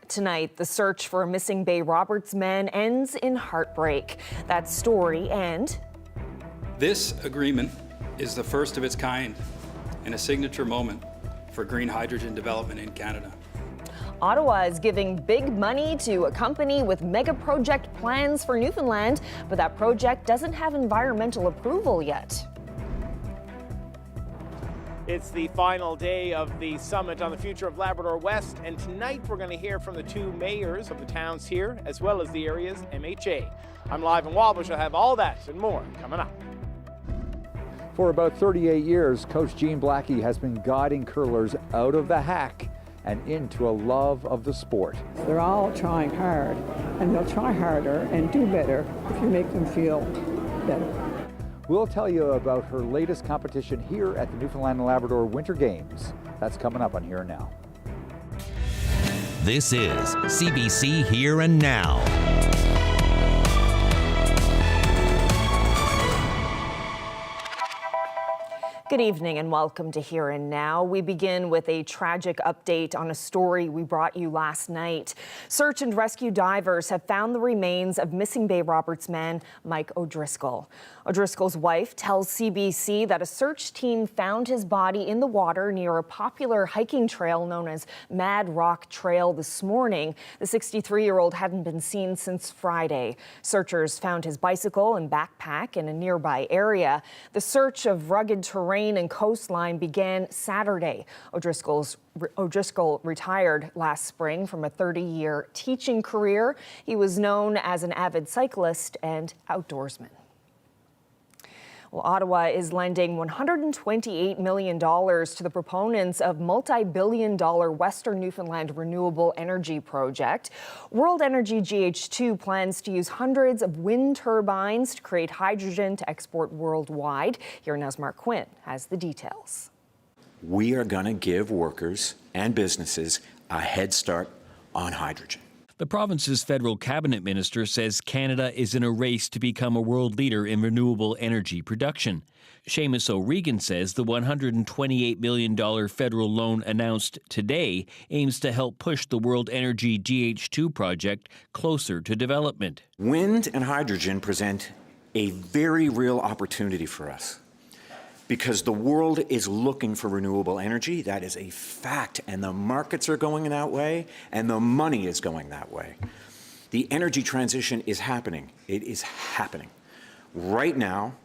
Tonight, the search for a missing Bay Roberts man ends in heartbreak. That story and... This agreement is the first of its kind and a signature moment for green hydrogen development in Canada. Ottawa is giving big money to a company with mega project plans for Newfoundland, but that project doesn't have environmental approval yet. It's the final day of the summit on the future of Labrador West, and tonight we're going to hear from the two mayors of the towns here, as well as the area's MHA. I'm live in Wabash. I'll have all that and more coming up. For about 38 years, Coach Jean Blackie has been guiding curlers out of the hack and into a love of the sport. They're all trying hard, and they'll try harder and do better if you make them feel better. We'll tell you about her latest competition here at the Newfoundland and Labrador Winter Games. That's coming up on Here and Now. This is CBC Here and Now. Good evening and welcome to Here and Now. We begin with a tragic update on a story we brought you last night. Search and rescue divers have found the remains of missing Bay Roberts man Mike O'Driscoll. O'Driscoll's wife tells CBC that a search team found his body in the water near a popular hiking trail known as Mad Rock Trail this morning. The 63-year-old hadn't been seen since Friday. Searchers found his bicycle and backpack in a nearby area. The search of rugged terrain and coastline began Saturday. O'Driscoll retired last spring from a 30-year teaching career. He was known as an avid cyclist and outdoorsman. Well, Ottawa is lending $128 million to the proponents of multi-billion-dollar Western Newfoundland renewable energy project. World Energy GH2 plans to use hundreds of wind turbines to create hydrogen to export worldwide. Here now's Mark Quinn has the details. We are going to give workers and businesses a head start on hydrogen. The province's federal cabinet minister says Canada is in a race to become a world leader in renewable energy production. Seamus O'Regan says the $128 million federal loan announced today aims to help push the World Energy GH2 project closer to development. Wind and hydrogen present a very real opportunity for us because the world is looking for renewable energy. That is a fact, and the markets are going that way, and the money is going that way. The energy transition is happening. It is happening. Right now,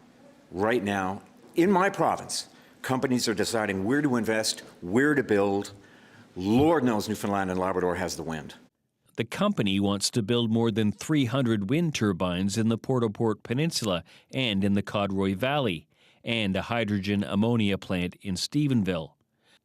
in my province, companies are deciding where to invest, where to build. Lord knows Newfoundland and Labrador has the wind. The company wants to build more than 300 wind turbines in the Port-au-Port Peninsula and in the Codroy Valley, and a hydrogen ammonia plant in Stephenville.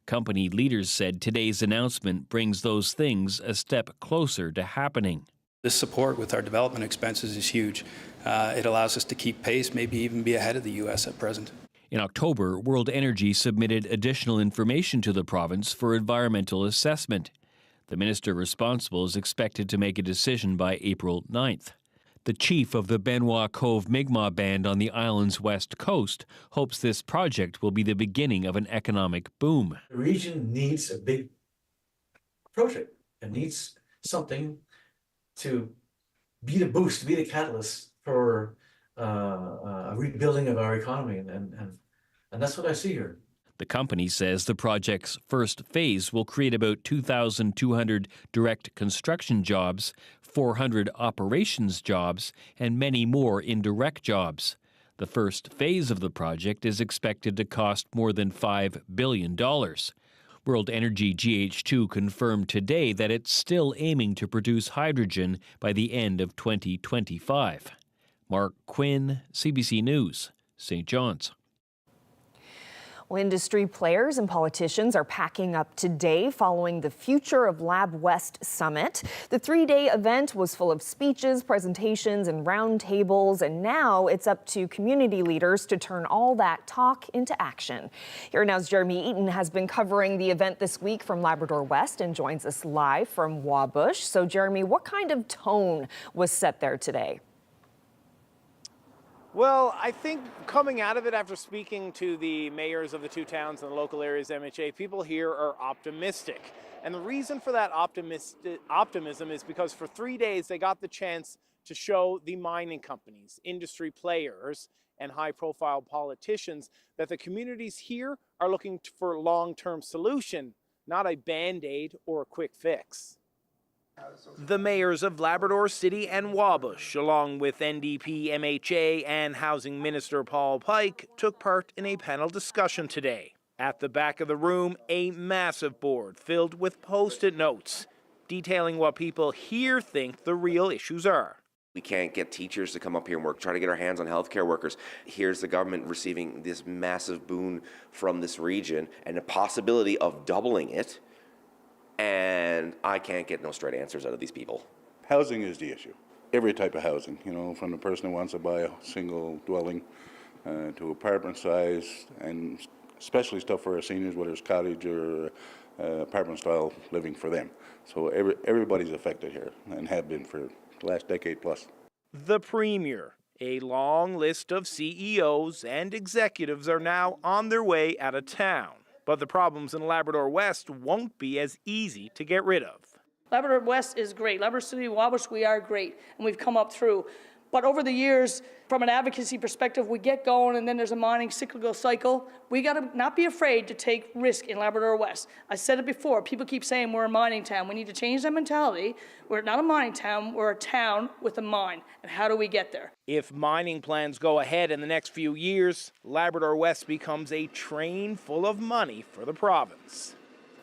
Company leaders said today's announcement brings those things a step closer to happening. This support with our development expenses is huge. It allows us to keep pace, maybe even be ahead of the U.S. at present. In October, World Energy submitted additional information to the province for environmental assessment. The minister responsible is expected to make a decision by April 9th. The chief of the Benoit Cove Mi'kmaq Band on the island's west coast hopes this project will be the beginning of an economic boom. The region needs a big project. It needs something to be the boost, to be the catalyst for a rebuilding of our economy, and that's what I see here. The company says the project's first phase will create about 2,200 direct construction jobs, 400 operations jobs, and many more indirect jobs. The first phase of the project is expected to cost more than $5 billion. World Energy GH2 confirmed today that it's still aiming to produce hydrogen by the end of 2025. Mark Quinn, CBC News, St. John's. Well, industry players and politicians are packing up today following the Future of Lab West Summit. The three-day event was full of speeches, presentations, and roundtables, and now it's up to community leaders to turn all that talk into action. Here now's Jeremy Eaton has been covering the event this week from Labrador West and joins us live from Wabush. So, Jeremy, what kind of tone was set there today? Well, I think coming out of it after speaking to the mayors of the two towns and the local areas MHA, people here are optimistic. And the reason for that optimism is because for 3 days they got the chance to show the mining companies, industry players, and high-profile politicians that the communities here are looking for a long-term solution, not a Band-Aid or a quick fix. The mayors of Labrador City and Wabush, along with NDP, MHA, and Housing Minister Paul Pike, took part in a panel discussion today. At the back of the room, a massive board filled with Post-it notes detailing what people here think the real issues are. We can't get teachers to come up here and work, try to get our hands on healthcare workers. Here's the government receiving this massive boon from this region and the possibility of doubling it, and I can't get no straight answers out of these people. Housing is the issue. Every type of housing, you know, from the person who wants to buy a single dwelling to apartment size, and especially stuff for our seniors, whether it's cottage or apartment style living for them. So everybody's affected here and have been for the last decade plus. The Premier, a long list of CEOs and executives are now on their way out of town. But the problems in Labrador West won't be as easy to get rid of. Labrador West is great. Labrador City, Wabush, we are great, and we've come up through. But over the years, from an advocacy perspective, we get going and then there's a mining cyclical cycle. We got to not be afraid to take risk in Labrador West. I said it before, people keep saying we're a mining town. We need to change that mentality. We're not a mining town, we're a town with a mine. And how do we get there? If mining plans go ahead in the next few years, Labrador West becomes a train full of money for the province.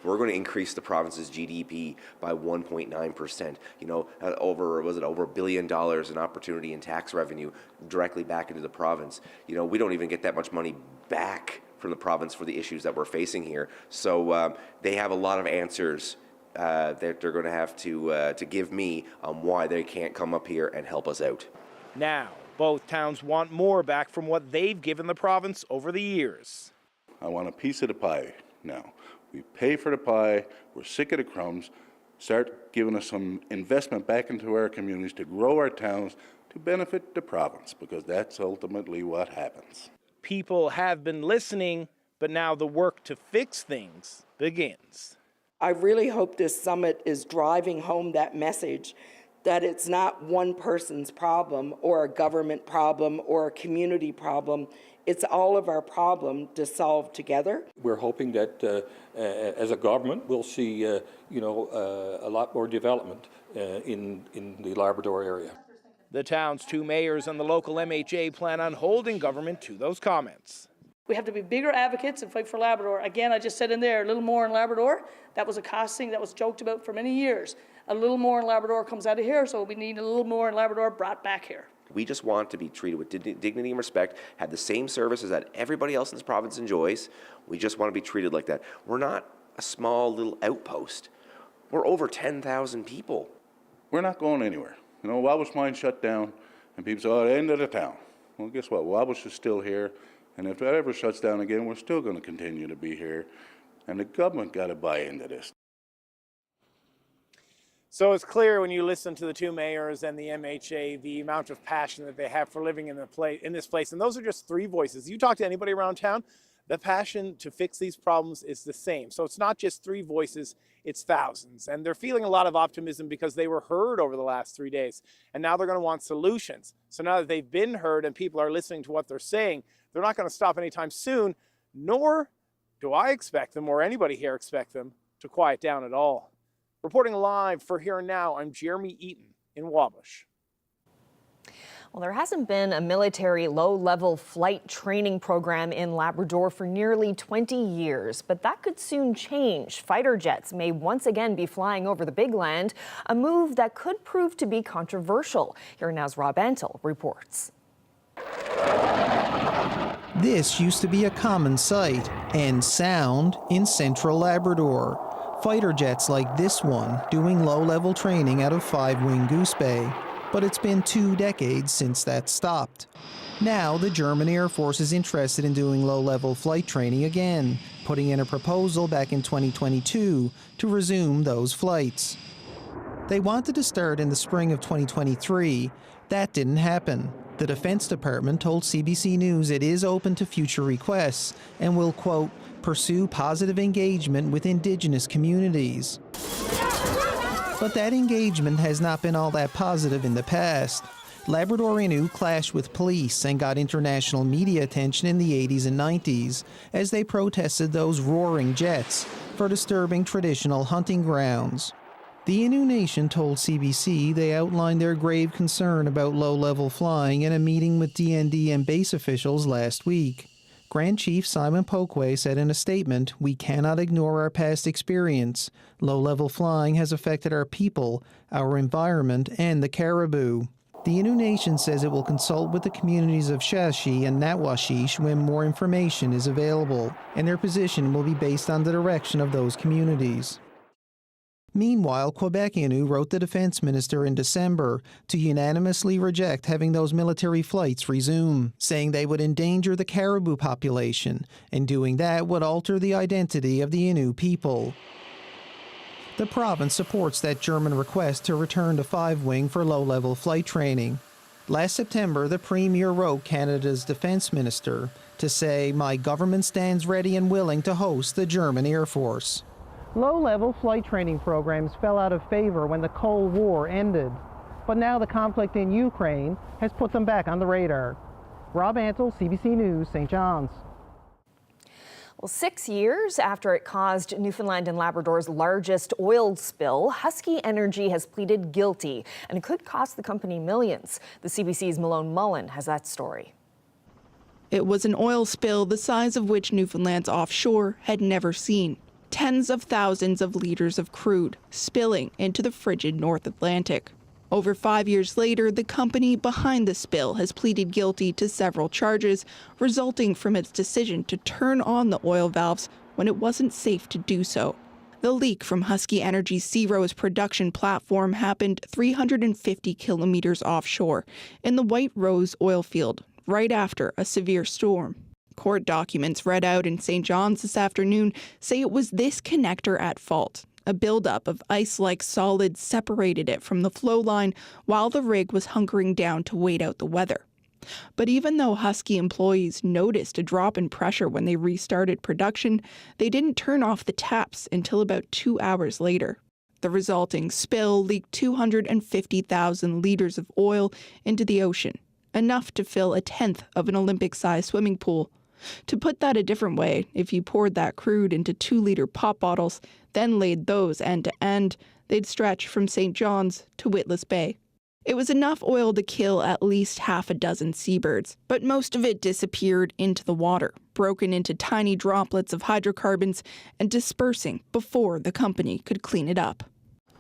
We're going to increase the province's GDP by 1.9%. You know, over $1 billion in opportunity and tax revenue directly back into the province. You know, we don't even get that much money back from the province for the issues that we're facing here. So they have a lot of answers that they're going to have to give me on why they can't come up here and help us out. Now, both towns want more back from what they've given the province over the years. I want a piece of the pie now. We pay for the pie, we're sick of the crumbs, start giving us some investment back into our communities to grow our towns, to benefit the province, because that's ultimately what happens. People have been listening, but now the work to fix things begins. I really hope this summit is driving home that message that it's not one person's problem or a government problem or a community problem. It's all of our problem to solve together. We're hoping that as a government we'll see a lot more development in the Labrador area. The town's two mayors and the local MHA plan on holding government to those comments. We have to be bigger advocates and fight for Labrador. Again, I just said in there, a little more in Labrador. That was a cost thing that was joked about for many years. A little more in Labrador comes out of here, so we need a little more in Labrador brought back here. We just want to be treated with dignity and respect, have the same services that everybody else in this province enjoys. We just want to be treated like that. We're not a small little outpost. We're over 10,000 people. We're not going anywhere. You know, Wabush mine shut down, and people say, oh, the end of the town. Well, guess what? Wabush is still here, and if that ever shuts down again, we're still going to continue to be here. And the government got to buy into this. So it's clear when you listen to the two mayors and the MHA, the amount of passion that they have for living in this place. And those are just three voices. You talk to anybody around town, the passion to fix these problems is the same. So it's not just three voices, it's thousands. And they're feeling a lot of optimism because they were heard over the last 3 days. And now they're going to want solutions. So now that they've been heard and people are listening to what they're saying, they're not going to stop anytime soon, nor do I expect them or anybody here expect them to quiet down at all. Reporting live for Here and Now, I'm Jeremy Eaton in Wabush. Well, there hasn't been a military low-level flight training program in Labrador for nearly 20 years, but that could soon change. Fighter jets may once again be flying over the Big Land, a move that could prove to be controversial. Here Now's Rob Antle reports. This used to be a common sight and sound in central Labrador. Fighter jets like this one doing low-level training out of 5-Wing Goose Bay. But it's been 2 decades since that stopped. Now the German Air Force is interested in doing low-level flight training again, putting in a proposal back in 2022 to resume those flights. They wanted to start in the spring of 2023. That didn't happen. The Defense Department told CBC News it is open to future requests and will, quote, pursue positive engagement with Indigenous communities. But that engagement has not been all that positive in the past. Labrador Innu clashed with police and got international media attention in the 80s and 90s as they protested those roaring jets for disturbing traditional hunting grounds. The Innu Nation told CBC they outlined their grave concern about low-level flying in a meeting with DND and base officials last week. Grand Chief Simon Pokwe said in a statement, "We cannot ignore our past experience. Low-level flying has affected our people, our environment, and the caribou." The Innu Nation says it will consult with the communities of Shashi and Natwashish when more information is available, and their position will be based on the direction of those communities. Meanwhile, Quebec Innu wrote the Defence Minister in December to unanimously reject having those military flights resume, saying they would endanger the caribou population, and doing that would alter the identity of the Innu people. The province supports that German request to return to 5-wing for low-level flight training. Last September, the Premier wrote Canada's Defence Minister to say, "My government stands ready and willing to host the German Air Force." Low-level flight training programs fell out of favor when the Cold War ended, but now the conflict in Ukraine has put them back on the radar. Rob Antle, CBC News, St. John's. Well, 6 years after it caused Newfoundland and Labrador's largest oil spill, Husky Energy has pleaded guilty, and it could cost the company millions. The CBC's Malone Mullen has that story. It was an oil spill the size of which Newfoundland's offshore had never seen. Tens of thousands of liters of crude spilling into the frigid North Atlantic. Over 5 years later, the company behind the spill has pleaded guilty to several charges, resulting from its decision to turn on the oil valves when it wasn't safe to do so. The leak from Husky Energy's Sea Rose production platform happened 350 kilometers offshore in the White Rose oil field, right after a severe storm. Court documents read out in St. John's this afternoon say it was this connector at fault. A buildup of ice-like solid separated it from the flow line while the rig was hunkering down to wait out the weather. But even though Husky employees noticed a drop in pressure when they restarted production, they didn't turn off the taps until about 2 hours later. The resulting spill leaked 250,000 liters of oil into the ocean, enough to fill a tenth of an Olympic-sized swimming pool. To put that a different way, if you poured that crude into 2-liter pop bottles, then laid those end to end, they'd stretch from St. John's to Witless Bay. It was enough oil to kill at least half a dozen seabirds, but most of it disappeared into the water, broken into tiny droplets of hydrocarbons and dispersing before the company could clean it up.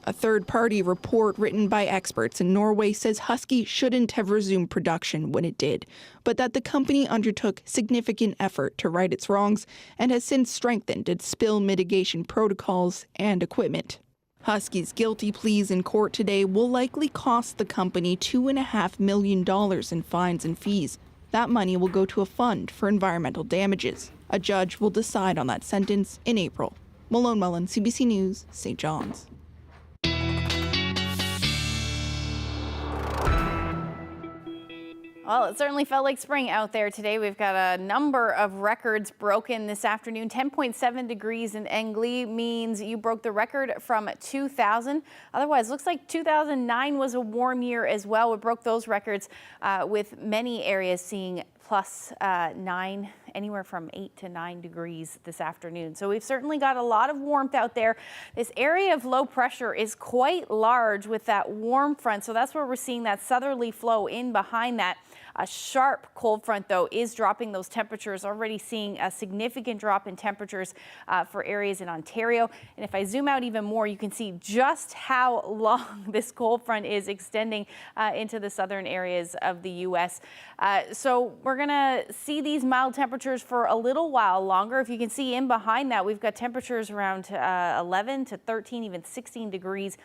A third-party report written by experts in Norway says Husky shouldn't have resumed production when it did, but that the company undertook significant effort to right its wrongs and has since strengthened its spill mitigation protocols and equipment. Husky's guilty pleas in court today will likely cost the company $2.5 million in fines and fees. That money will go to a fund for environmental damages. A judge will decide on that sentence in April. Malone Mullen, CBC News, St. John's. Well, it certainly felt like spring out there today. We've got a number of records broken this afternoon. 10.7 degrees in Engleigh means you broke the record from 2000. Otherwise, looks like 2009 was a warm year as well. We broke those records with many areas seeing plus 9, anywhere from 8 to 9 degrees this afternoon. So we've certainly got a lot of warmth out there. This area of low pressure is quite large with that warm front. So that's where we're seeing that southerly flow in behind that. A sharp cold front, though, is dropping those temperatures, already seeing a significant drop in temperatures for areas in Ontario. And if I zoom out even more, you can see just how long this cold front is extending into the southern areas of the U.S. So we're going to see these mild temperatures for a little while longer. If you can see in behind that, we've got temperatures around 11 to 13, even 16 degrees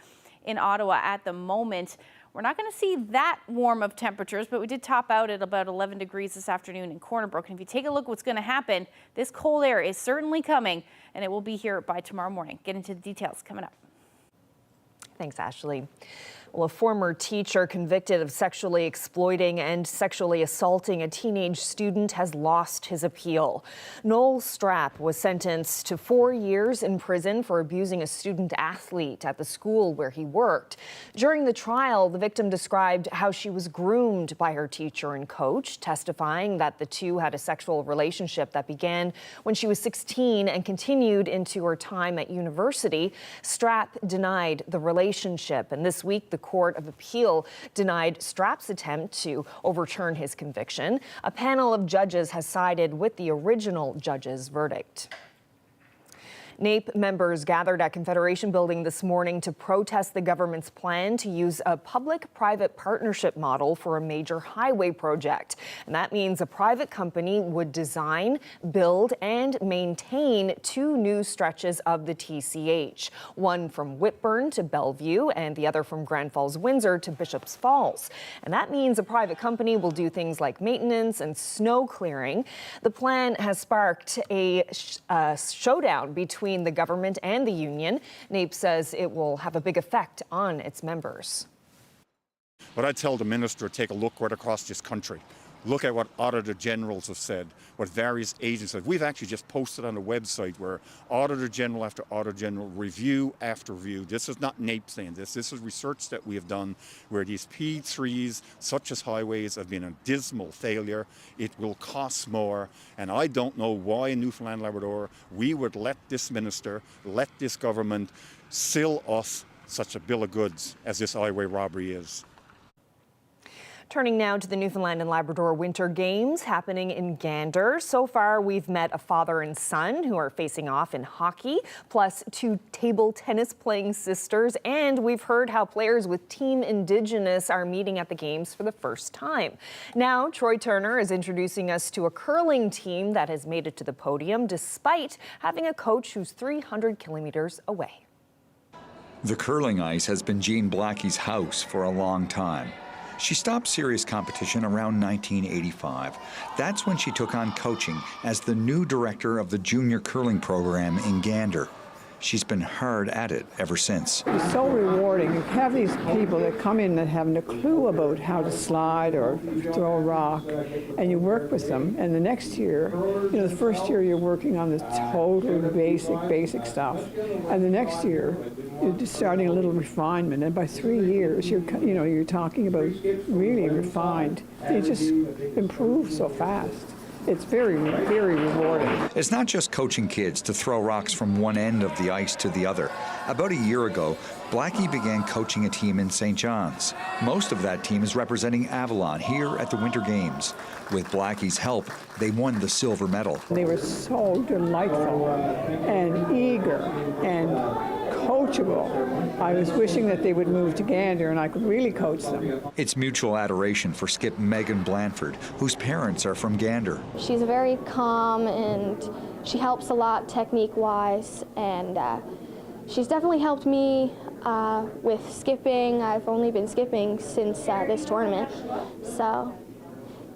in Ottawa at the moment. We're not going to see that warm of temperatures, but we did top out at about 11 degrees this afternoon in Corner Brook. And if you take a look what's going to happen, this cold air is certainly coming, and it will be here by tomorrow morning. Get into the details coming up. Thanks, Ashley. Well, a former teacher convicted of sexually exploiting and sexually assaulting a teenage student has lost his appeal. Noel Strapp was sentenced to 4 years in prison for abusing a student athlete at the school where he worked. During the trial, the victim described how she was groomed by her teacher and coach, testifying that the two had a sexual relationship that began when she was 16 and continued into her time at university. Strapp denied the relationship, and this week the Court of Appeal denied Strapp's attempt to overturn his conviction. A panel of judges has sided with the original judge's verdict. NAPE members gathered at Confederation Building this morning to protest the government's plan to use a public-private partnership model for a major highway project. And that means a private company would design, build, and maintain 2 new stretches of the TCH, one from Whitburn to Bellevue and the other from Grand Falls-Windsor to Bishops Falls. And that means a private company will do things like maintenance and snow clearing. The plan has sparked a showdown between the government and the union. NAPE says it will have a big effect on its members. But I tell the minister, take a look right across this country. Look at what Auditor Generals have said, what various agents have. We've actually just posted on the website where Auditor General after Auditor General, review after review. This is not NAPE saying this. This is research that we have done where these P3s, such as highways, have been a dismal failure. It will cost more. And I don't know why in Newfoundland and Labrador we would let this minister, let this government sill us such a bill of goods as this highway robbery is. Turning now to the Newfoundland and Labrador Winter Games happening in Gander. So far, we've met a father and son who are facing off in hockey, plus 2 table tennis playing sisters, and we've heard how players with Team Indigenous are meeting at the games for the first time. Now, Troy Turner is introducing us to a curling team that has made it to the podium despite having a coach who's 300 kilometers away. The curling ice has been Jean Blackie's house for a long time. She stopped serious competition around 1985. That's when she took on coaching as the new director of the junior curling program in Gander. She's been hard at it ever since. It's so rewarding. You have these people that come in that have no clue about how to slide or throw a rock, and you work with them. And the next year, the first year you're working on this total basic stuff, and the next year you're just starting a little refinement. And by 3 years, you're talking about really refined. You just improve so fast. It's very, very rewarding. It's not just coaching kids to throw rocks from one end of the ice to the other. About a year ago, Blackie began coaching a team in St. John's. Most of that team is representing Avalon here at the Winter Games. With Blackie's help, they won the silver medal. They were so delightful and eager and coachable. I was wishing that they would move to Gander and I could really coach them. It's mutual adoration for skip Megan Blanford, whose parents are from Gander. She's very calm and she helps a lot technique-wise, and she's definitely helped me with skipping. I've only been skipping since this tournament, so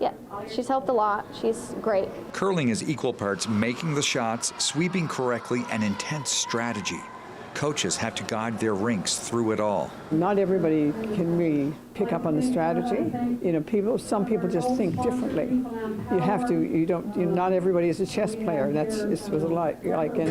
yeah, she's helped a lot. She's great. Curling is equal parts making the shots, sweeping correctly, and intense strategy. Coaches have to guide their rinks through it all. Not everybody can really pick up on the strategy. Some people just think differently. Not everybody is a chess player. And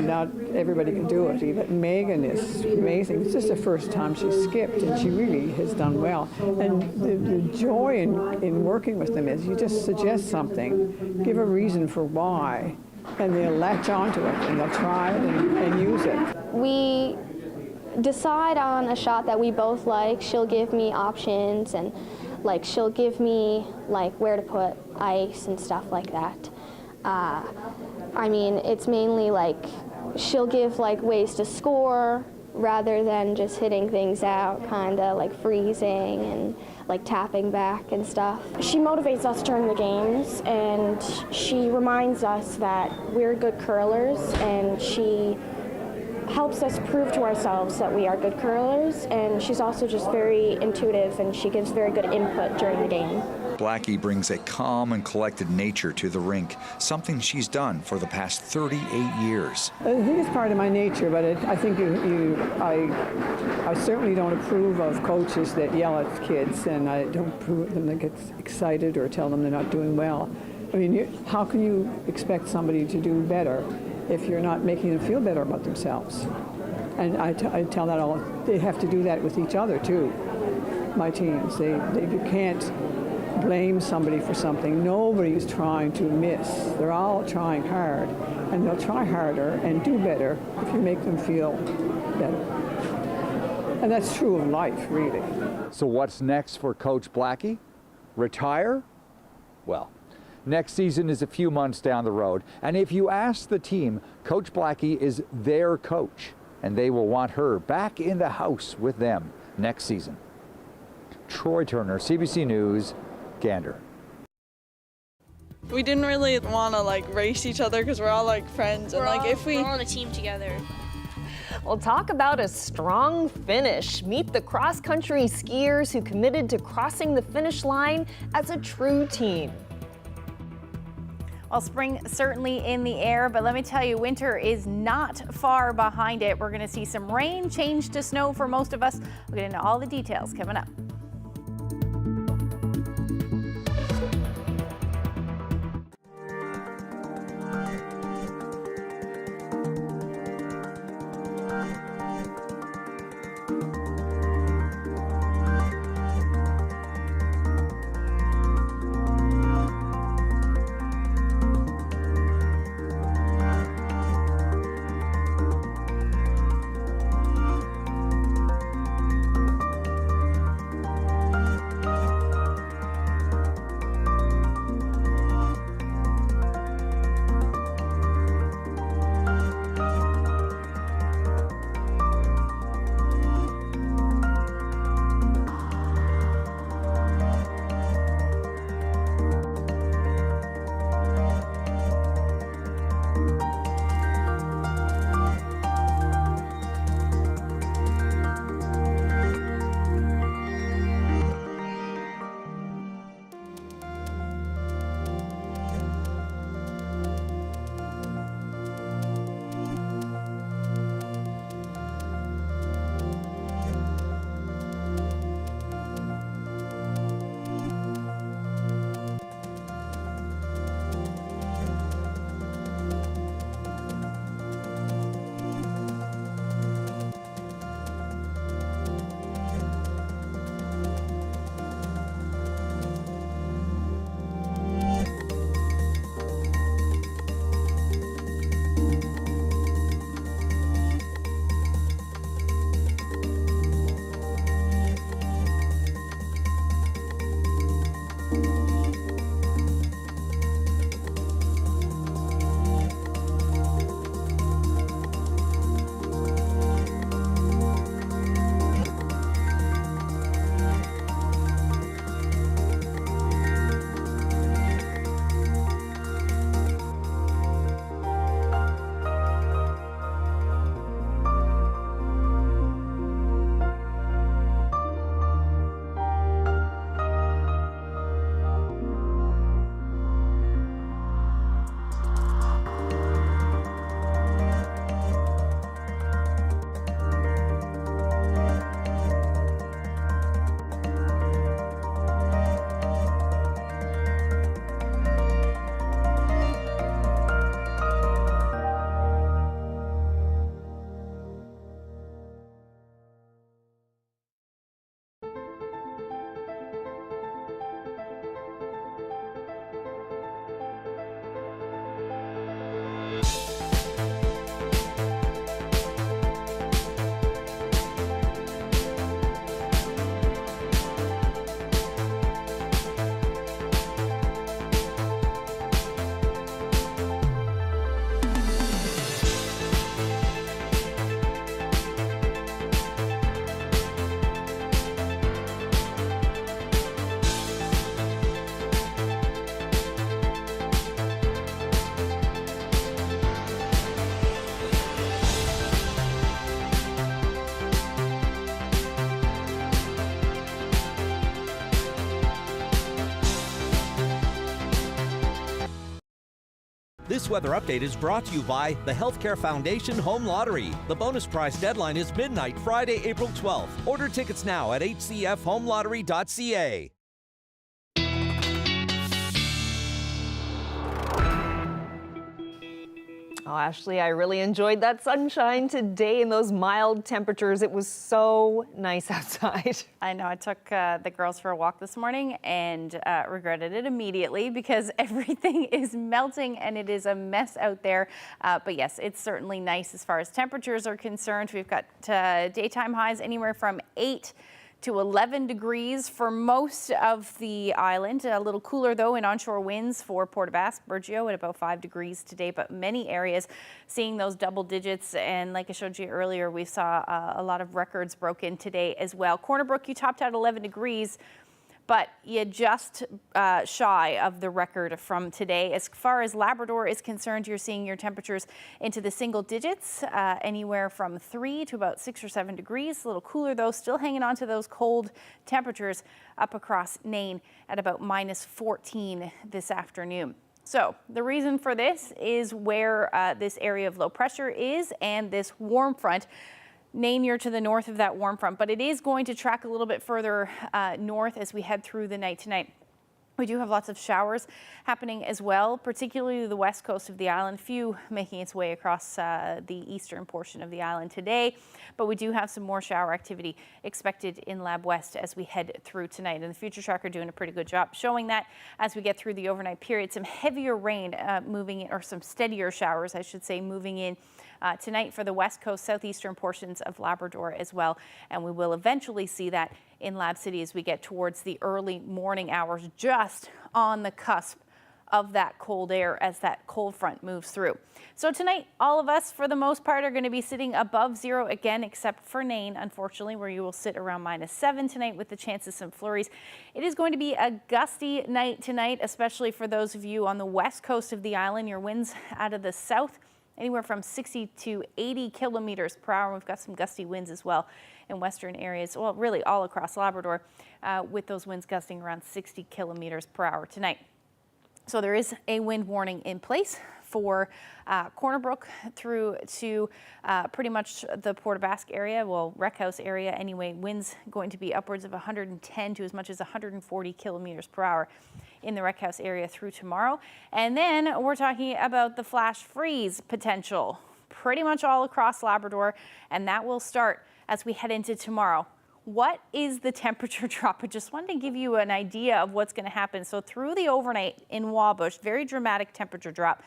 not everybody can do it. Even Megan is amazing. It's just the first time she skipped, and she really has done well. And the joy in working with them is you just suggest something, give a reason for why, and they'll latch onto it and they'll try it and use it. We decide on a shot that we both like. She'll give me options, and she'll give me where to put ice and stuff like that. It's mainly she'll give ways to score rather than just hitting things out, kind of freezing and tapping back and stuff. She motivates us during the games, and she reminds us that we're good curlers, and she helps us prove to ourselves that we are good curlers, and she's also just very intuitive, and she gives very good input during the game. Blackie brings a calm and collected nature to the rink, something she's done for the past 38 years. I think it's part of my nature, but I think I certainly don't approve of coaches that yell at kids, and I don't approve of them that get excited or tell them they're not doing well. I mean, how can you expect somebody to do better if you're not making them feel better about themselves? And I tell that all, they have to do that with each other too, my teams. You can't blame somebody for something. Nobody's trying to miss. They're all trying hard, and they'll try harder and do better if you make them feel better. And that's true of life, really. So what's next for Coach Blackie? Retire? Well, next season is a few months down the road, and if you ask the team, Coach Blackie is their coach, and they will want her back in the house with them next season. Troy Turner, CBC News, Gander. We didn't really want to race each other because we're all friends, and we're on a team together. Well, talk about a strong finish. Meet the cross-country skiers who committed to crossing the finish line as a true team. Well, spring certainly in the air, but let me tell you, winter is not far behind it. We're going to see some rain change to snow for most of us. We'll get into all the details coming up. This weather update is brought to you by the Healthcare Foundation Home Lottery. The bonus prize deadline is midnight, Friday, April 12th. Order tickets now at hcfhomelottery.ca. Oh, Ashley, I really enjoyed that sunshine today and those mild temperatures. It was so nice outside. I know. I took the girls for a walk this morning and regretted it immediately because everything is melting and it is a mess out there. But yes, it's certainly nice as far as temperatures are concerned. We've got daytime highs anywhere from 8 to 11 degrees for most of the island. A little cooler though in onshore winds for Port aux Basques, Burgeo at about 5 degrees today, but many areas seeing those double digits. And like I showed you earlier, we saw a lot of records broken today as well. Corner Brook, you topped out 11 degrees. But you just shy of the record from today. As far as Labrador is concerned, you're seeing your temperatures into the single digits, anywhere from 3 to about 6 or 7 degrees. A little cooler though, still hanging on to those cold temperatures up across Nain at about -14 this afternoon. So the reason for this is where this area of low pressure is and this warm front. Nain, you're to the north of that warm front, but it is going to track a little bit further north as we head through the night tonight. We do have lots of showers happening as well, particularly the west coast of the island, few making its way across the eastern portion of the island today. But we do have some more shower activity expected in Lab West as we head through tonight. And the Future Tracker doing a pretty good job showing that as we get through the overnight period. Some heavier rain moving in, or some steadier showers, I should say, moving in tonight for the west coast, southeastern portions of Labrador as well. And we will eventually see that in Lab City as we get towards the early morning hours, just on the cusp of that cold air as that cold front moves through. So tonight, all of us, for the most part, are going to be sitting above zero again, except for Nain, unfortunately, where you will sit around -7 tonight with the chance of some flurries. It is going to be a gusty night tonight, especially for those of you on the west coast of the island. Your winds out of the south, anywhere from 60 to 80 kilometers per hour. We've got some gusty winds as well in western areas, well, really all across Labrador, with those winds gusting around 60 kilometers per hour tonight. So there is a wind warning in place for Corner Brook through to pretty much the Port aux Basques area, well, Wreck House area anyway. Winds going to be upwards of 110 to as much as 140 kilometers per hour in the Wreck House area through tomorrow. And then we're talking about the flash freeze potential pretty much all across Labrador, and that will start as we head into tomorrow. What is the temperature drop? I just wanted to give you an idea of what's going to happen. So through the overnight in Wabush, very dramatic temperature drop.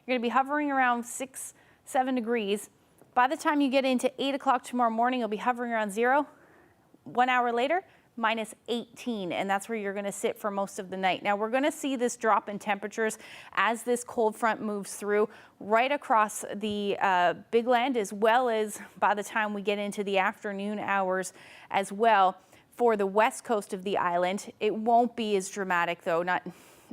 You're going to be hovering around 6, 7 degrees. By the time you get into 8 o'clock tomorrow morning, you'll be hovering around 0. 1 hour later, -18, and that's where you're going to sit for most of the night. Now we're going to see this drop in temperatures as this cold front moves through right across the Big Land, as well as by the time we get into the afternoon hours as well for the west coast of the island. It won't be as dramatic though, not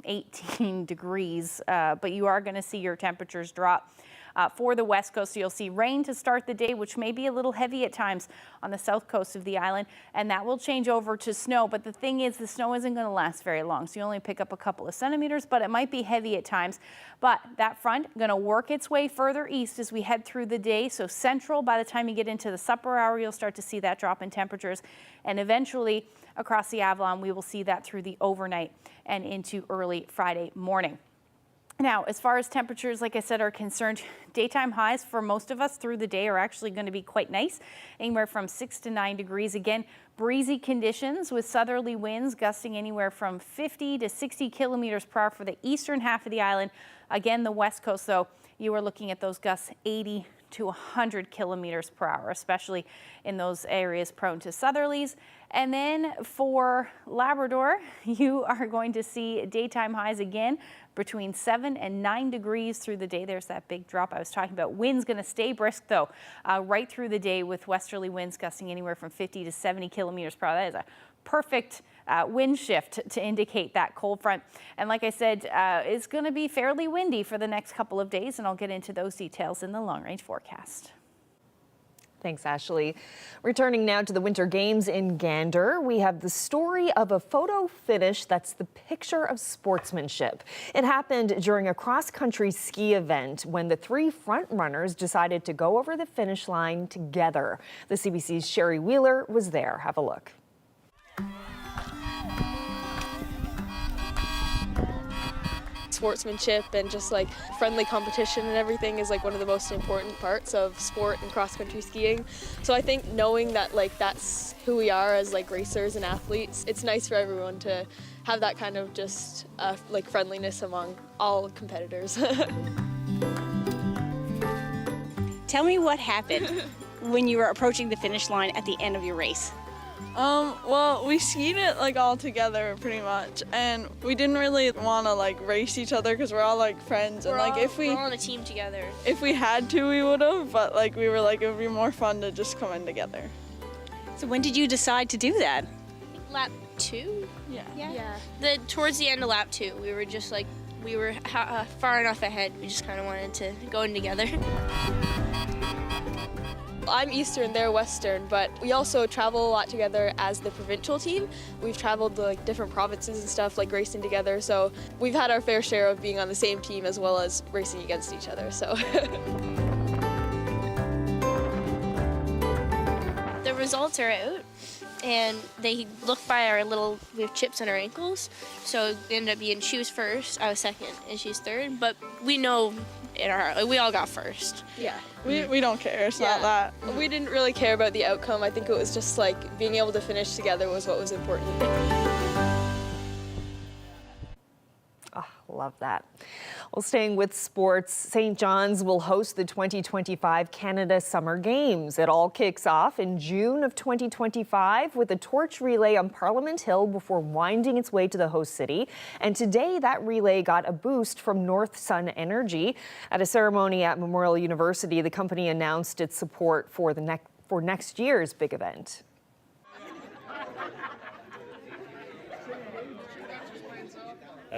18 degrees, but you are going to see your temperatures drop. For the west coast, you'll see rain to start the day, which may be a little heavy at times on the south coast of the island, and that will change over to snow. But the thing is, the snow isn't going to last very long, so you only pick up a couple of centimeters, but it might be heavy at times. But that front going to work its way further east as we head through the day. So central, by the time you get into the supper hour, you'll start to see that drop in temperatures, and eventually across the Avalon, we will see that through the overnight and into early Friday morning. Now, as far as temperatures, like I said, are concerned, daytime highs for most of us through the day are actually going to be quite nice, anywhere from 6 to 9 degrees. Again, breezy conditions with southerly winds gusting anywhere from 50 to 60 kilometers per hour for the eastern half of the island. Again, the west coast, though, you are looking at those gusts 80 to 100 kilometers per hour, especially in those areas prone to southerlies. And then for Labrador, you are going to see daytime highs again between 7 and 9 degrees through the day. There's that big drop I was talking about. Winds going to stay brisk, though, right through the day with westerly winds gusting anywhere from 50 to 70 kilometers per hour. That is a perfect wind shift to indicate that cold front. And like I said, it's going to be fairly windy for the next couple of days, and I'll get into those details in the long-range forecast. Thanks, Ashley. Returning now to the Winter Games in Gander, we have the story of a photo finish that's the picture of sportsmanship. It happened during a cross-country ski event when the three front runners decided to go over the finish line together. The CBC's Sherry Wheeler was there. Have a look. Sportsmanship and just like friendly competition and everything is like one of the most important parts of sport and cross-country skiing. So I think knowing that like that's who we are as like racers and athletes, it's nice for everyone to have that kind of just like friendliness among all competitors. Tell me what happened when you were approaching the finish line at the end of your race. Well, we skied it like all together pretty much, and we didn't really want to like race each other because we're all like friends, and like we're all on a team together. If we had to, we would have, but like we were like it would be more fun to just come in together. So when did you decide to do that? Lap 2? Yeah. Towards the end of lap 2, we were just like we were far enough ahead. We just kind of wanted to go in together. I'm Eastern, they're Western, but we also travel a lot together as the provincial team. We've traveled to like different provinces and stuff, like racing together, so we've had our fair share of being on the same team as well as racing against each other, so. The results are out, and they look by our we have chips on our ankles, so they ended up being she was first, I was second, and she's third, but we know in our heart, we all got first. Yeah. We don't care, it's not that. We didn't really care about the outcome. I think it was just like being able to finish together was what was important. Oh, love that. Well, staying with sports, St. John's will host the 2025 Canada Summer Games. It all kicks off in June of 2025 with a torch relay on Parliament Hill before winding its way to the host city. And today, that relay got a boost from North Sun Energy. At a ceremony at Memorial University, the company announced its support for next year's big event.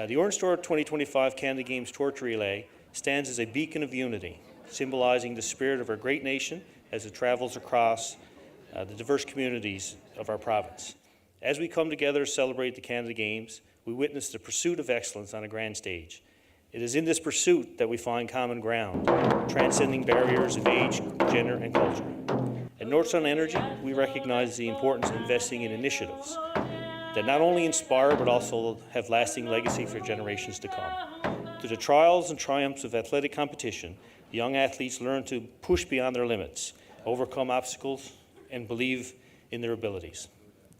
The Orange Store 2025 Canada Games Torch Relay stands as a beacon of unity, symbolizing the spirit of our great nation as it travels across the diverse communities of our province. As we come together to celebrate the Canada Games, we witness the pursuit of excellence on a grand stage. It is in this pursuit that we find common ground, transcending barriers of age, gender, and culture. At North Sun Energy, we recognize the importance of investing in initiatives that not only inspire but also have lasting legacy for generations to come. Through the trials and triumphs of athletic competition, young athletes learn to push beyond their limits, overcome obstacles, and believe in their abilities.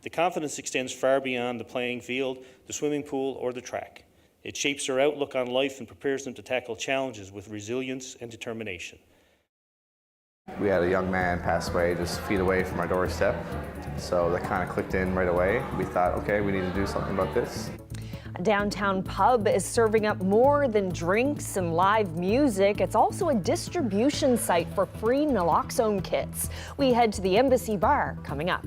The confidence extends far beyond the playing field, the swimming pool, or the track. It shapes their outlook on life and prepares them to tackle challenges with resilience and determination. We had a young man pass away just feet away from our doorstep, so that kind of clicked in right away. We thought, okay, we need to do something about this. A downtown pub is serving up more than drinks and live music. It's also a distribution site for free naloxone kits. We head to the Embassy Bar coming up.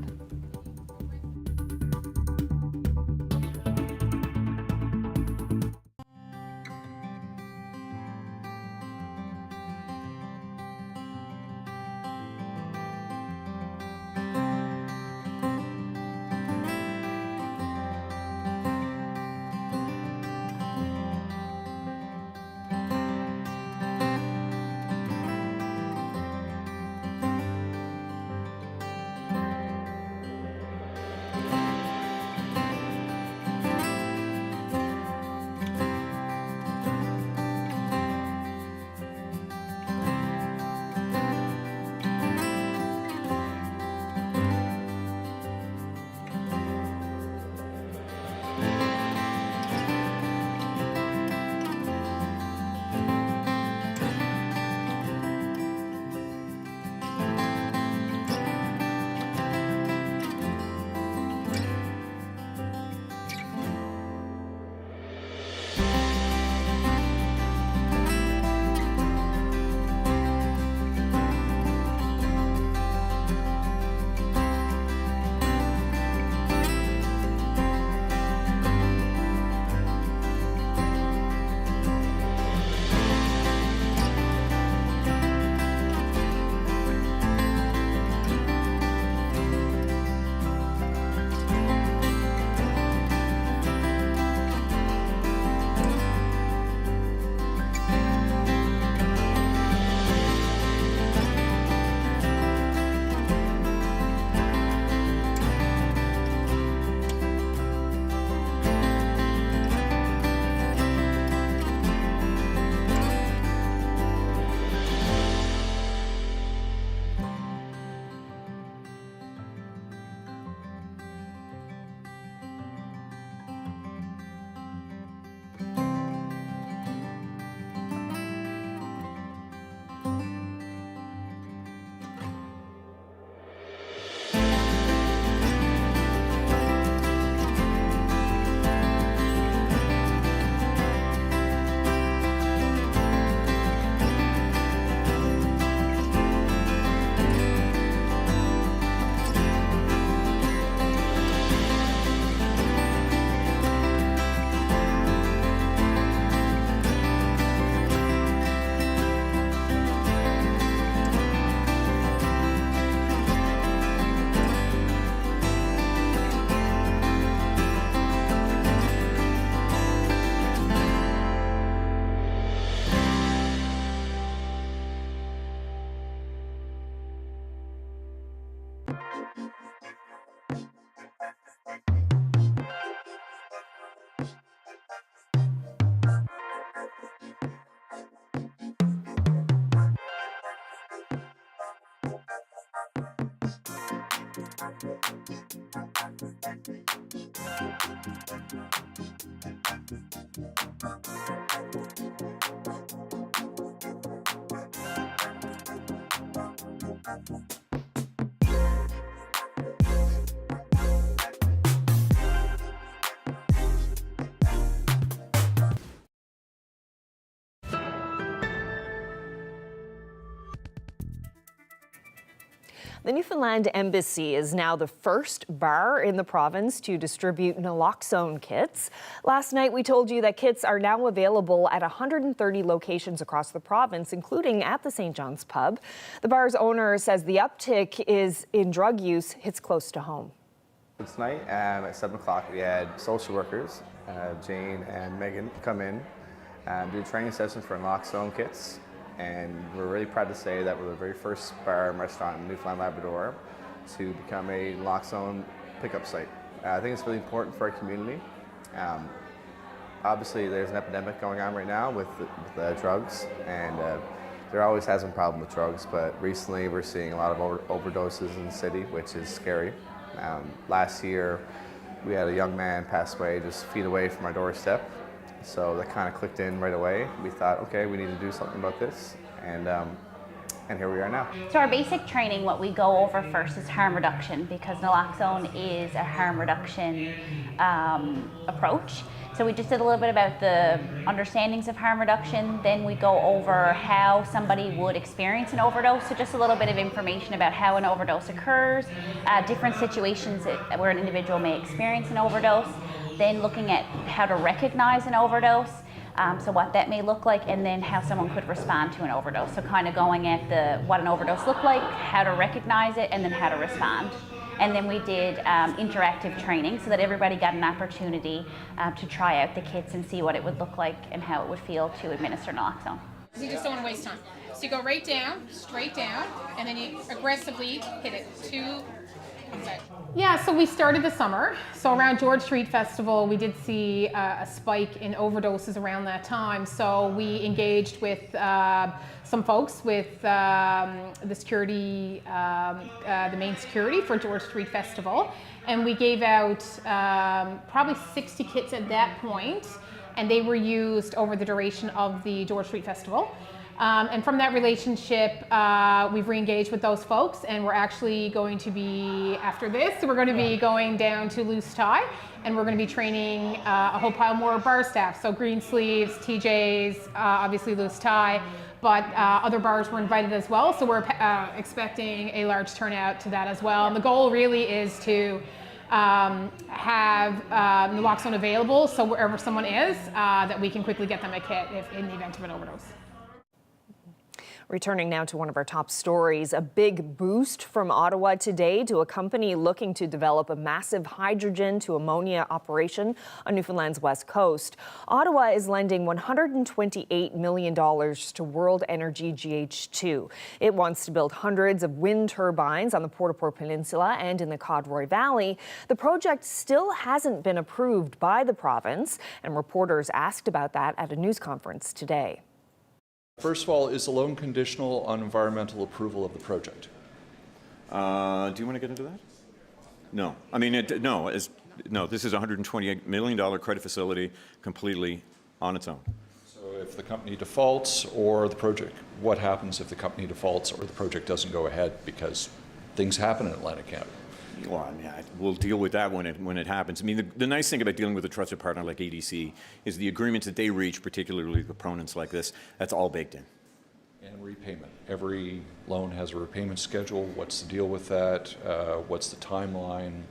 The Newfoundland Embassy is now the first bar in the province to distribute naloxone kits. Last night, we told you that kits are now available at 130 locations across the province, including at the St. John's Pub. The bar's owner says the uptick in drug use hits close to home. Tonight at 7 o'clock, we had social workers, Jane and Megan, come in and do a training session for naloxone kits. And we're really proud to say that we're the very first bar and restaurant in Newfoundland and Labrador to become a naloxone pickup site. I think it's really important for our community. Obviously, there's an epidemic going on right now with drugs, and there always has been a problem with drugs, but recently we're seeing a lot of overdoses in the city, which is scary. Last year, we had a young man pass away just feet away from our doorstep. So that kind of clicked in right away. We thought, okay, we need to do something about this, and here we are now. So our basic training, what we go over first is harm reduction, because naloxone is a harm reduction approach. So we just did a little bit about the understandings of harm reduction. Then we go over how somebody would experience an overdose. So just a little bit of information about how an overdose occurs, different situations where an individual may experience an overdose. Then looking at how to recognize an overdose, so what that may look like, and then how someone could respond to an overdose. So kind of going at what an overdose looked like, how to recognize it, and then how to respond. And then we did interactive training so that everybody got an opportunity to try out the kits and see what it would look like and how it would feel to administer naloxone. You just don't want to waste time. So you go right down, straight down, and then you aggressively hit it. Yeah, so we started the summer. So around George Street Festival, we did see a spike in overdoses around that time. So we engaged with some folks with the security, the main security for George Street Festival. And we gave out probably 60 kits at that point, and they were used over the duration of the George Street Festival. And from that relationship, we've re-engaged with those folks, and we're actually going to be, after this, we're going to be going down to Loose Tie, and we're going to be training a whole pile more bar staff. So Green Sleeves, TJs, obviously Loose Tie, but other bars were invited as well. So we're expecting a large turnout to that as well. And the goal really is to have naloxone available, so wherever someone is, that we can quickly get them a kit in the event of an overdose. Returning now to one of our top stories, a big boost from Ottawa today to a company looking to develop a massive hydrogen to ammonia operation on Newfoundland's west coast. Ottawa is lending $128 million to World Energy GH2. It wants to build hundreds of wind turbines on the Port-au-Port Peninsula and in the Codroy Valley. The project still hasn't been approved by the province, and reporters asked about that at a news conference today. First of all, is the loan conditional on environmental approval of the project? Do you want to get into that? No. I mean, no. This is a $128 million credit facility completely on its own. So if the company defaults or the project, what happens if the company defaults or the project doesn't go ahead, because things happen in Atlantic Canada? Well, I mean, we'll deal with that when it happens. I mean, the nice thing about dealing with a trusted partner like EDC is the agreements that they reach, particularly proponents like this, that's all baked in. And repayment. Every loan has a repayment schedule. What's the deal with that? What's the timeline?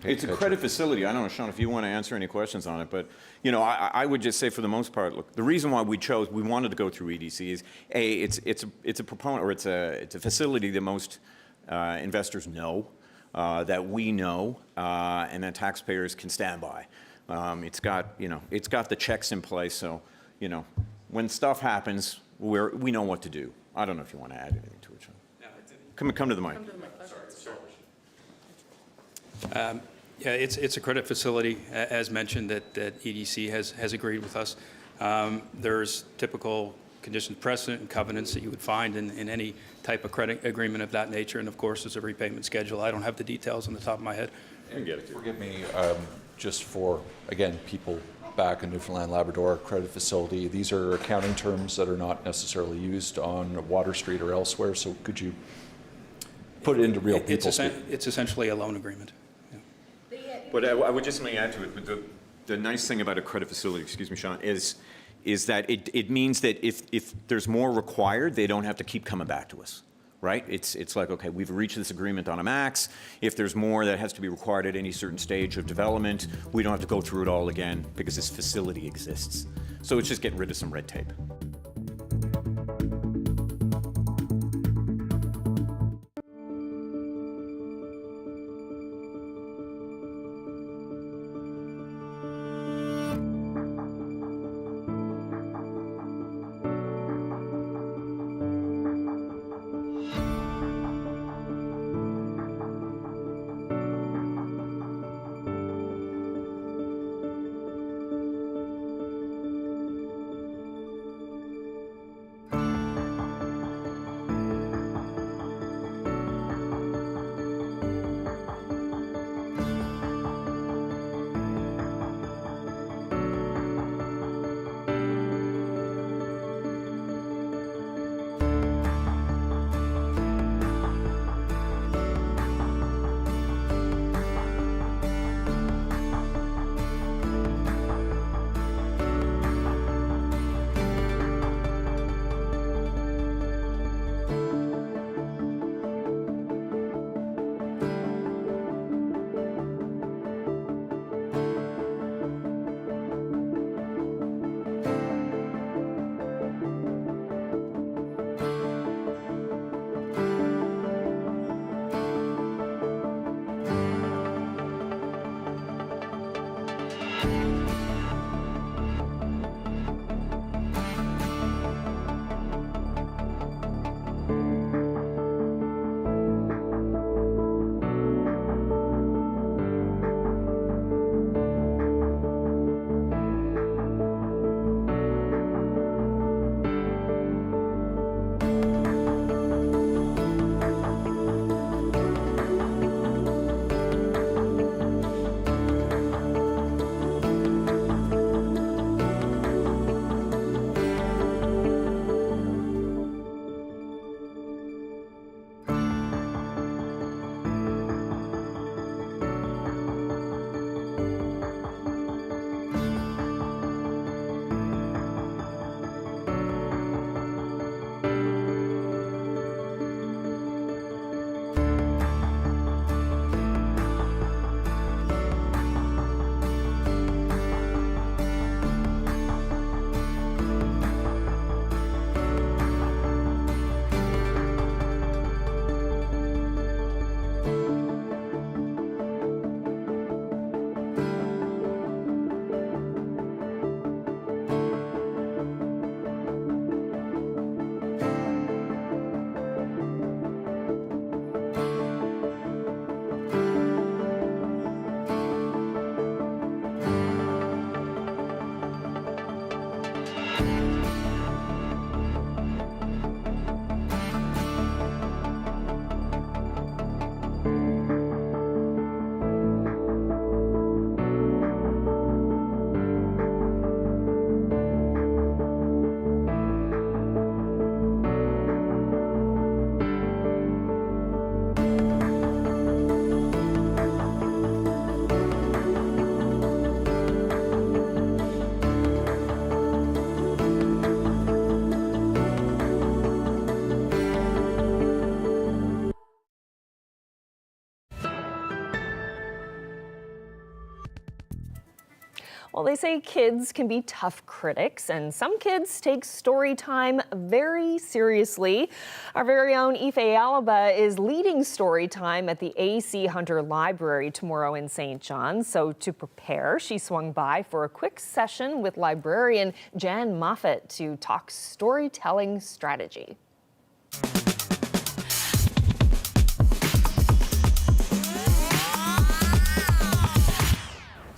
It's a credit facility. I don't know, Sean, if you want to answer any questions on it, but you know, I would just say for the most part, look, the reason why we wanted to go through EDC is it's a proponent, or it's a facility that most investors know, that we know, and that taxpayers can stand by. It's got the checks in place, so when stuff happens, we know what to do. I don't know if you want to add anything to it, Sean. Come to the mic. Yeah, it's a credit facility, as mentioned, that EDC has agreed with us. There's typical conditions precedent and covenants that you would find in any type of credit agreement of that nature. And of course, there's a repayment schedule. I don't have the details on the top of my head. Forgive me, just for, again, people back in Newfoundland and Labrador, credit facility, these are accounting terms that are not necessarily used on Water Street or elsewhere, so could you put it into real people? It's essentially a loan agreement. Yeah. But I would just let me add to it, but the nice thing about a credit facility, excuse me, Sean, is that it means that if there's more required, they don't have to keep coming back to us. Right? It's like, okay, we've reached this agreement on a max. If there's more that has to be required at any certain stage of development, we don't have to go through it all again because this facility exists. So it's just getting rid of some red tape. Well, they say kids can be tough critics, and some kids take story time very seriously. Our very own Aoife Alaba is leading story time at the A.C. Hunter Library tomorrow in St. John's. So to prepare, she swung by for a quick session with librarian Jan Moffat to talk storytelling strategy.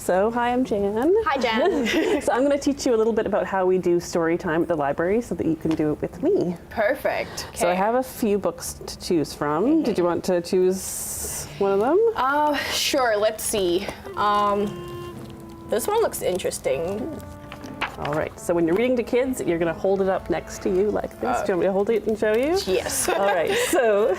So, hi, I'm Jan. Hi, Jan. So I'm going to teach you a little bit about how we do story time at the library so that you can do it with me. Perfect. So I have a few books to choose from. Did you want to choose one of them? Sure, let's see. This one looks interesting. All right, so when you're reading to kids, you're going to hold it up next to you like this. Do you want me to hold it and show you? Yes. All right, so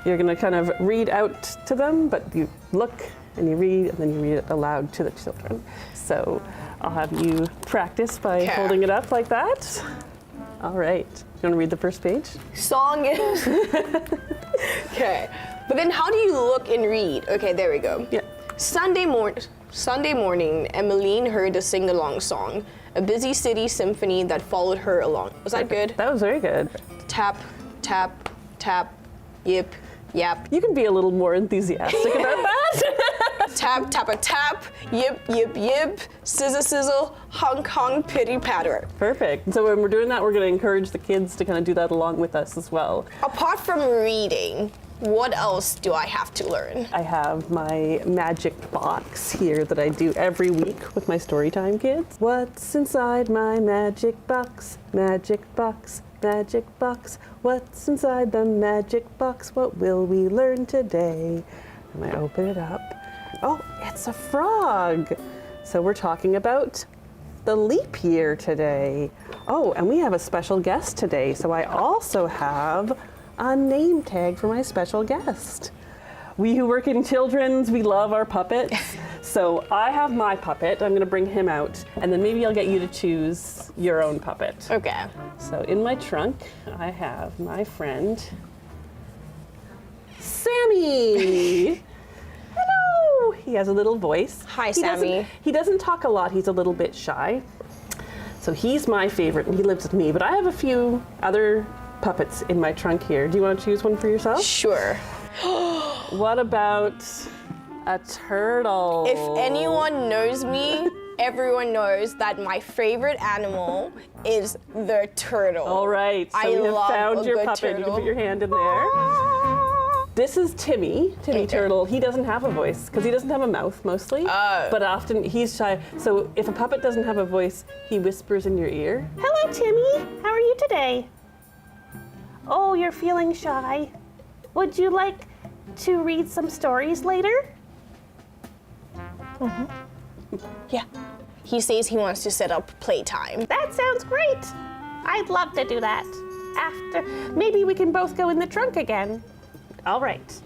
you're going to kind of read out to them, but you look and you read, and then you read it aloud to the children. So I'll have you practice by holding it up like that. All right. You want to read the first page? Song is... Okay. But then how do you look and read? Okay, there we go. Yeah. Sunday morning, Emmeline heard a sing-along song, a busy city symphony that followed her along. Was that good? That was very good. Tap, tap, tap, yip, yap. You can be a little more enthusiastic about that. Tap, tap, a tap, yip, yip, yip, sizzle, sizzle, honk, honk, pitty, patter. Perfect. So when we're doing that, we're going to encourage the kids to kind of do that along with us as well. Apart from reading, what else do I have to learn? I have my magic box here that I do every week with my Storytime kids. What's inside my magic box? Magic box, magic box. What's inside the magic box? What will we learn today? And I open it up. Oh, it's a frog. So we're talking about the leap year today. Oh, and we have a special guest today. So I also have a name tag for my special guest. We who work in children's, we love our puppets. So I have my puppet. I'm gonna bring him out, and then maybe I'll get you to choose your own puppet. Okay. So in my trunk, I have my friend, Sammy. Hello. He has a little voice. Hi, Sammy. He doesn't talk a lot. He's a little bit shy. So he's my favorite, and he lives with me. But I have a few other puppets in my trunk here. Do you want to choose one for yourself? Sure. What about a turtle? If anyone knows me, everyone knows that my favorite animal is the turtle. All right, so I we have love found a your good puppet. turtle. You can put your hand in there. This is Timmy Turtle. He doesn't have a voice because he doesn't have a mouth mostly, but often he's shy. So if a puppet doesn't have a voice, he whispers in your ear. Hello, Timmy. How are you today? Oh, you're feeling shy. Would you like to read some stories later? Yeah. He says he wants to set up playtime. That sounds great. I'd love to do that. After, maybe we can both go in the trunk again. All right.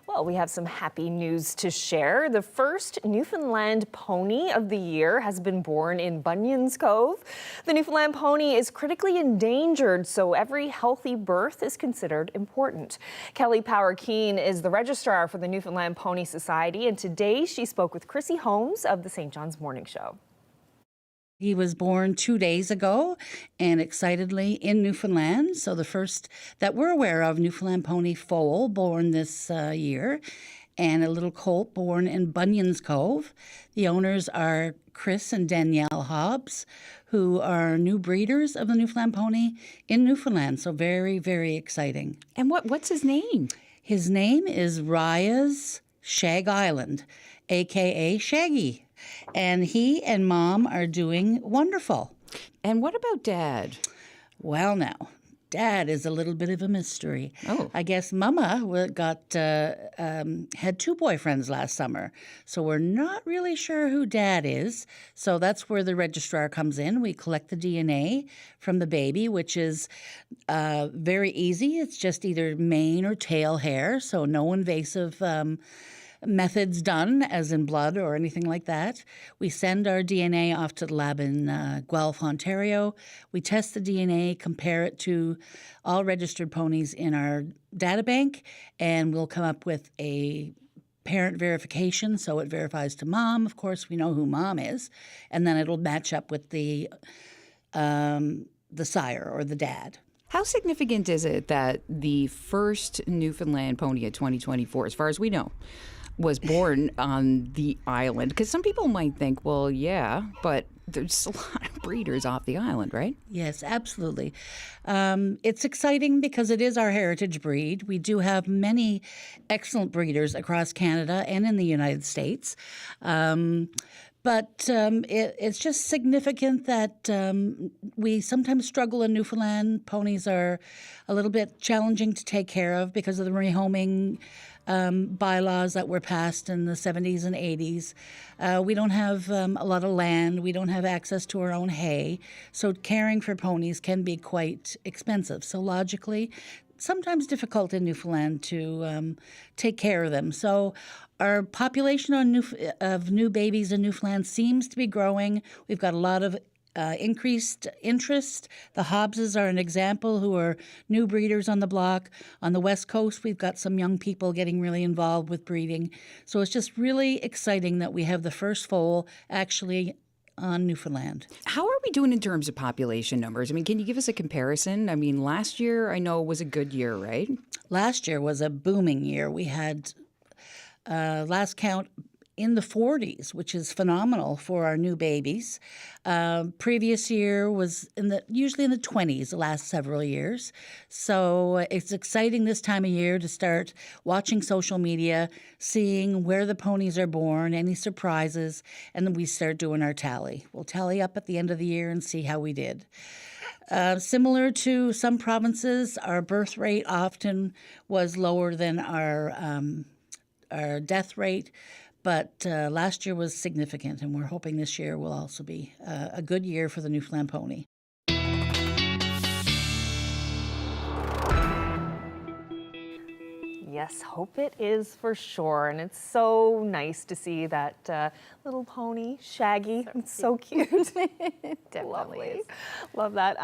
Well, we have some happy news to share. The first Newfoundland pony of the year has been born in Bunyan's Cove. The Newfoundland pony is critically endangered, so every healthy birth is considered important. Kelly Power-Keene is the registrar for the Newfoundland Pony Society, and today she spoke with Chrissy Holmes of the St. John's Morning Show. He was born 2 days ago and excitedly in Newfoundland. So the first that we're aware of Newfoundland pony foal born this year, and a little colt born in Bunyan's Cove. The owners are Chris and Danielle Hobbs, who are new breeders of the Newfoundland pony in Newfoundland. So very, very exciting. And what's his name? His name is Raya's Shag Island, a.k.a. Shaggy. And he and Mom are doing wonderful. And what about Dad? Well, now, Dad is a little bit of a mystery. Oh. I guess Mama had 2 boyfriends last summer, so we're not really sure who Dad is. So that's where the registrar comes in. We collect the DNA from the baby, which is very easy. It's just either mane or tail hair, so no invasive methods done, as in blood or anything like that. We send our DNA off to the lab in Guelph, Ontario. We test the DNA, compare it to all registered ponies in our databank, and we'll come up with a parent verification, so it verifies to Mom. Of course, we know who Mom is, and then it'll match up with the sire or the dad. How significant is it that the first Newfoundland pony of 2024, as far as we know, was born on the island? Because some people might think, well, yeah, but there's a lot of breeders off the island, right? Yes, absolutely. It's exciting because it is our heritage breed. We do have many excellent breeders across Canada and in the United States. But it's just significant that we sometimes struggle in Newfoundland. Ponies are a little bit challenging to take care of because of the rehoming bylaws that were passed in the 70s and 80s. We don't have a lot of land. We don't have access to our own hay. So caring for ponies can be quite expensive. So logically, sometimes difficult in Newfoundland to take care of them. So our population of new babies in Newfoundland seems to be growing. We've got a lot of increased interest. The Hobbses are an example, who are new breeders on the block. On the West Coast, we've got some young people getting really involved with breeding. So it's just really exciting that we have the first foal actually on Newfoundland. How are we doing in terms of population numbers? I mean, can you give us a comparison? I mean, last year, I know, was a good year, right? Last year was a booming year. We had last count in the 40s, which is phenomenal for our new babies. Previous year was usually in the 20s the last several years. So it's exciting this time of year to start watching social media, seeing where the ponies are born, any surprises, and then we start doing our tally. We'll tally up at the end of the year and see how we did. Similar to some provinces, our birth rate often was lower than our death rate. But last year was significant, and we're hoping this year will also be a good year for the Newfoundland pony. Yes, hope it is for sure. And it's so nice to see that little pony, Shaggy. It's so cute. Definitely. Love that.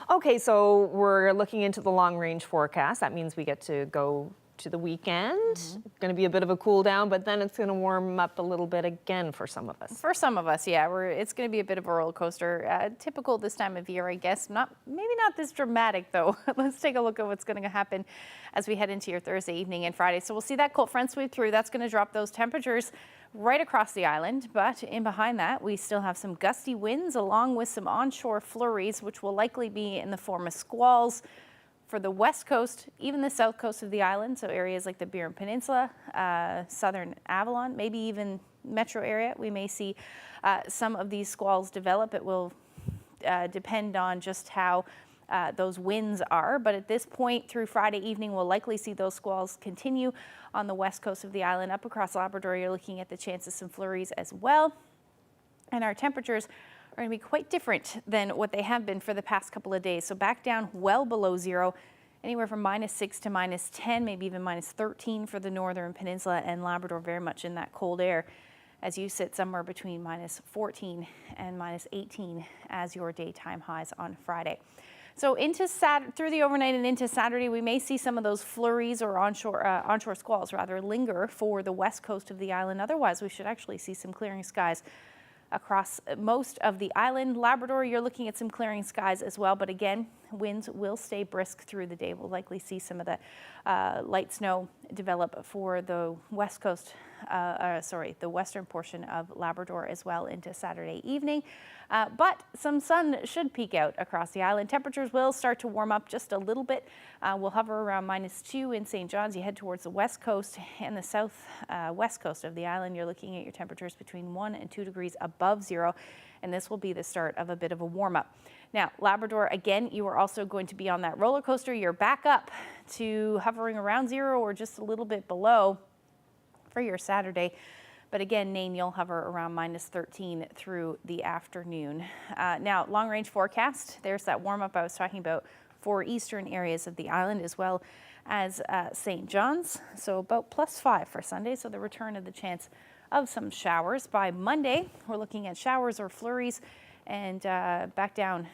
Okay, so we're looking into the long range forecast. That means we get to go to the weekend. It's going to be a bit of a cool down, but then it's going to warm up a little bit again for some of us. For some of us, yeah. It's going to be a bit of a roller coaster. Typical this time of year, I guess. Maybe not this dramatic, though. Let's take a look at what's going to happen as we head into your Thursday evening and Friday. So we'll see that cold front sweep through. That's going to drop those temperatures right across the island. But in behind that, we still have some gusty winds along with some onshore flurries, which will likely be in the form of squalls for the west coast, even the south coast of the island, so areas like the Burin Peninsula, southern Avalon, maybe even metro area. We may see some of these squalls develop. It will depend on just how those winds are, but at this point through Friday evening, we'll likely see those squalls continue on the west coast of the island. Up across Labrador, you're looking at the chance of some flurries as well. And our temperatures are going to be quite different than what they have been for the past couple of days. So back down well below zero anywhere from -6 to -10, maybe even -13 for the northern peninsula and Labrador, very much in that cold air, as you sit somewhere between -14 and -18 as your daytime highs on Friday. So through the overnight and into Saturday, we may see some of those flurries or onshore squalls rather linger for the west coast of the island. Otherwise, we should actually see some clearing skies across most of the island. Labrador, you're looking at some clearing skies as well, but again, winds will stay brisk through the day. We'll likely see some of the light snow develop for the west coast, the western portion of Labrador as well into Saturday evening. But some sun should peek out across the island. Temperatures will start to warm up just a little bit. We'll hover around -2 in St. John's. You head towards the west coast and the south west coast of the island. You're looking at your temperatures between 1 and 2 degrees above zero, and this will be the start of a bit of a warm up. Now, Labrador, again, you are also going to be on that roller coaster. You're back up to hovering around zero or just a little bit below for your Saturday. But again, Nain, you'll hover around -13 through the afternoon. Now, long range forecast, there's that warm up I was talking about for eastern areas of the island as well as St. John's. So about +5 for Sunday. So the return of the chance of some showers. By Monday, we're looking at showers or flurries and back down.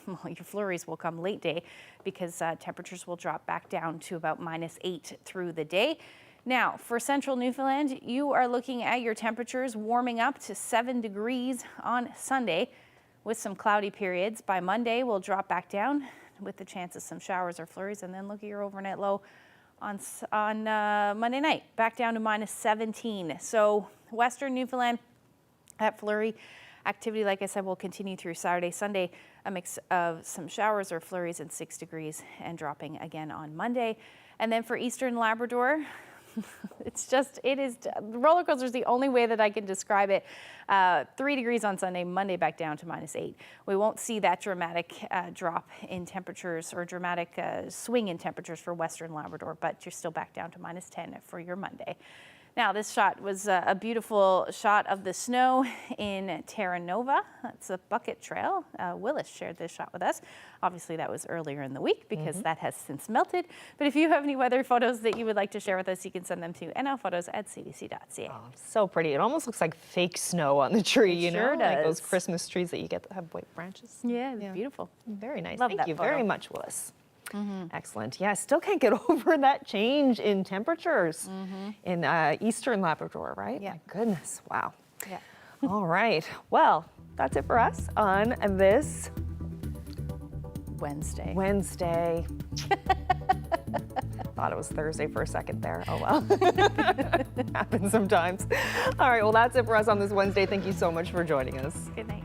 Well, your flurries will come late day because temperatures will drop back down to about -8 through the day. Now, for central Newfoundland, you are looking at your temperatures warming up to 7 degrees on Sunday with some cloudy periods. By Monday, we'll drop back down with the chance of some showers or flurries, and then look at your overnight low on Monday night, back down to -17. So western Newfoundland, that flurry activity, like I said, will continue through Saturday, Sunday, a mix of some showers or flurries and 6 degrees and dropping again on Monday. And then for eastern Labrador, the roller coaster is the only way that I can describe it. 3 degrees on Sunday, Monday back down to -8. We won't see that dramatic drop in temperatures or dramatic swing in temperatures for western Labrador, but you're still back down to -10 for your Monday. Now, this shot was a beautiful shot of the snow in Terra Nova. That's a bucket trail. Willis shared this shot with us. Obviously, that was earlier in the week because that has since melted. But if you have any weather photos that you would like to share with us, you can send them to nlphotos@cbc.ca. Oh, so pretty. It almost looks like fake snow on the tree, It you know? sure Like those does. Christmas trees that you get that have white branches. Yeah, it's beautiful. Very nice. Love Thank that you photo. very much, Willis. Excellent. Yeah, I still can't get over that change in temperatures in eastern Labrador, right? Yeah. My goodness. Wow. Yeah. All right. Well, that's it for us on this Wednesday. Thought it was Thursday for a second there. Oh, well. Happens sometimes. All right. Well, that's it for us on this Wednesday. Thank you so much for joining us. Good night.